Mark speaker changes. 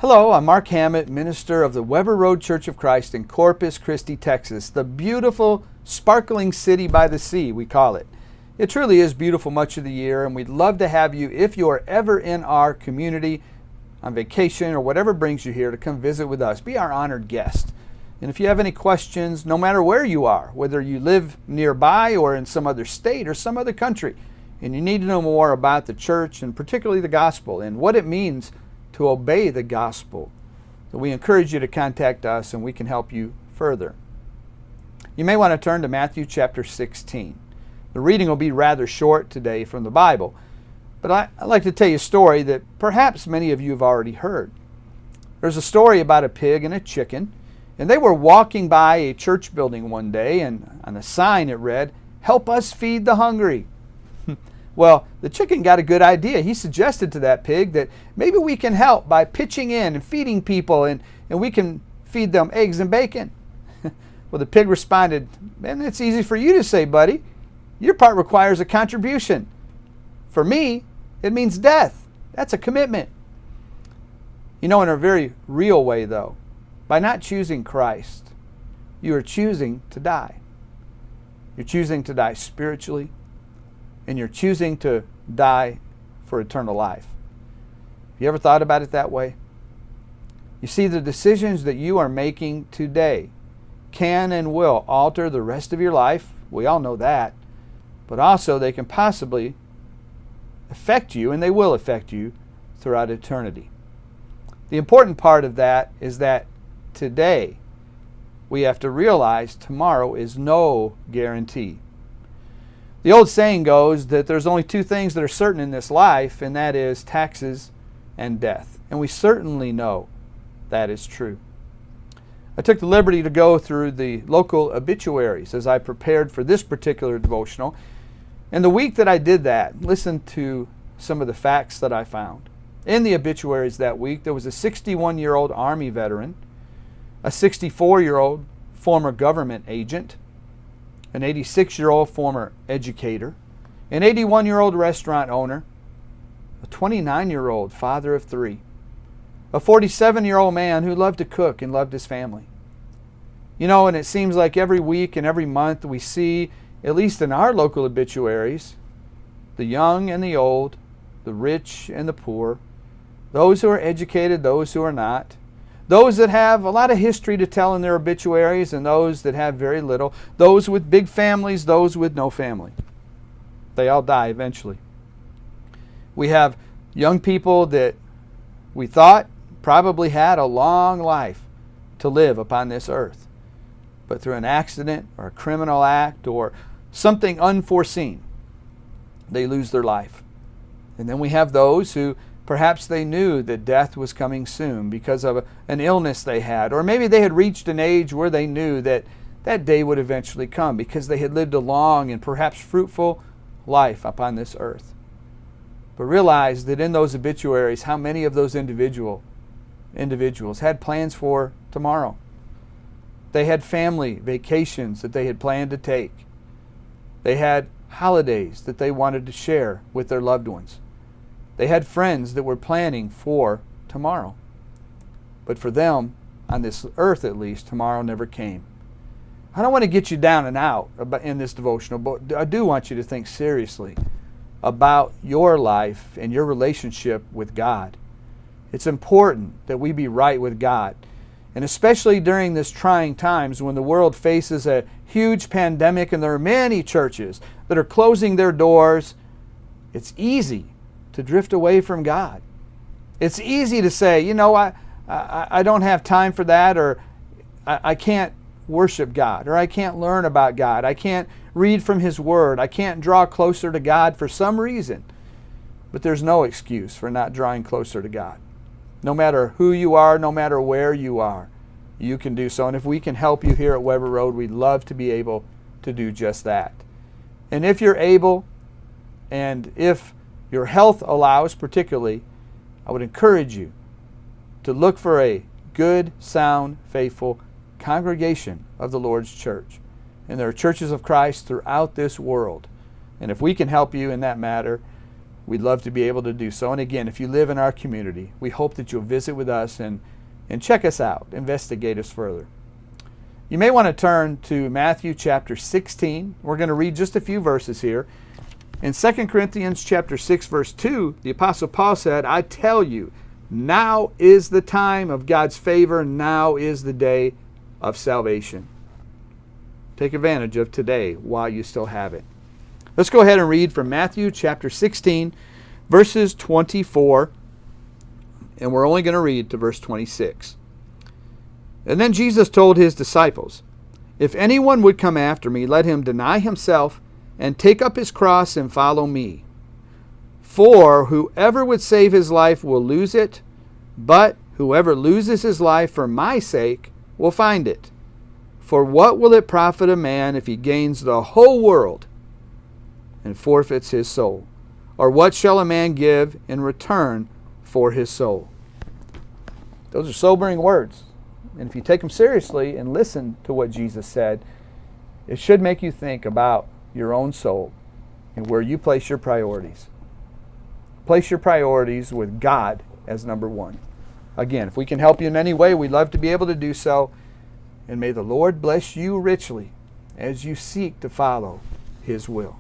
Speaker 1: Hello, I'm Mark Hammett, minister of the Weber Road Church of Christ in Corpus Christi, Texas, the beautiful, sparkling city by the sea, we call it. It truly is beautiful much of the year, and we'd love to have you, if you are ever in our community, on vacation, or whatever brings you here, to come visit with us. Be our honored guest. And if you have any questions, no matter where you are, whether you live nearby or in some other state or some other country, and you need to know more about the church and particularly the gospel and what it means to obey the gospel, so we encourage you to contact us and we can help you further. You may want to turn to Matthew chapter 16. The reading will be rather short today from the Bible, but I'd like to tell you a story that perhaps many of you have already heard. There's a story about a pig and a chicken, and they were walking by a church building one day, and on a sign it read, "Help us feed the hungry." Well, the chicken got a good idea. He suggested to that pig that maybe we can help by pitching in and feeding people, and we can feed them eggs and bacon. Well, the pig responded, "Man, it's easy for you to say, buddy. Your part requires a contribution. For me, it means death. That's a commitment." You know, in a very real way, though, by not choosing Christ, you are choosing to die. You're choosing to die spiritually, and you're choosing to die for eternal life. Have you ever thought about it that way? You see, the decisions that you are making today can and will alter the rest of your life. We all know that. But also they can possibly affect you, and they will affect you throughout eternity. The important part of that is that today we have to realize tomorrow is no guarantee. The old saying goes that there's only two things that are certain in this life, and that is taxes and death. And we certainly know that is true. I took the liberty to go through the local obituaries as I prepared for this particular devotional. And the week that I did that, listen to some of the facts that I found. In the obituaries that week, there was a 61-year-old Army veteran, a 64-year-old former government agent, an 86-year-old former educator, an 81-year-old restaurant owner, a 29-year-old father of three, a 47-year-old man who loved to cook and loved his family. You know, and it seems like every week and every month we see, at least in our local obituaries, the young and the old, the rich and the poor, those who are educated, those who are not, those that have a lot of history to tell in their obituaries and those that have very little, those with big families, those with no family. They all die eventually. We have young people that we thought probably had a long life to live upon this earth, but through an accident or a criminal act or something unforeseen, they lose their life. And then we have those who perhaps they knew that death was coming soon because of an illness they had, or maybe they had reached an age where they knew that that day would eventually come because they had lived a long and perhaps fruitful life upon this earth. But realize that in those obituaries, how many of those individuals had plans for tomorrow. They had family vacations that they had planned to take. They had holidays that they wanted to share with their loved ones. They had friends that were planning for tomorrow. But for them, on this earth at least, tomorrow never came. I don't want to get you down and out in this devotional, but I do want you to think seriously about your life and your relationship with God. It's important that we be right with God. And especially during this trying times when the world faces a huge pandemic and there are many churches that are closing their doors, it's easy to drift away from God. It's easy to say, you know, I don't have time for that, or I can't worship God, or I can't learn about God. I can't read from His Word. I can't draw closer to God for some reason. But there's no excuse for not drawing closer to God. No matter who you are, no matter where you are, you can do so. And if we can help you here at Weber Road, we'd love to be able to do just that. And if you're able, and if your health allows particularly, I would encourage you to look for a good, sound, faithful congregation of the Lord's church. And there are churches of Christ throughout this world. And if we can help you in that matter, we'd love to be able to do so. And again, if you live in our community, we hope that you'll visit with us and check us out, investigate us further. You may want to turn to Matthew chapter 16. We're going to read just a few verses here. In 2 Corinthians chapter 6, verse 2, the Apostle Paul said, I tell you, now is the time of God's favor. Now is the day of salvation. Take advantage of today while you still have it. Let's go ahead and read from Matthew chapter 16, verses 24. And we're only going to read to verse 26. And then Jesus told his disciples, if anyone would come after me, let him deny himself and take up his cross and follow me. For whoever would save his life will lose it, but whoever loses his life for my sake will find it. For what will it profit a man if he gains the whole world and forfeits his soul? Or what shall a man give in return for his soul? Those are sobering words. And if you take them seriously and listen to what Jesus said, it should make you think about your own soul and where you place your priorities. Place your priorities with God as number one. Again, if we can help you in any way, we'd love to be able to do so. And may the Lord bless you richly as you seek to follow His will.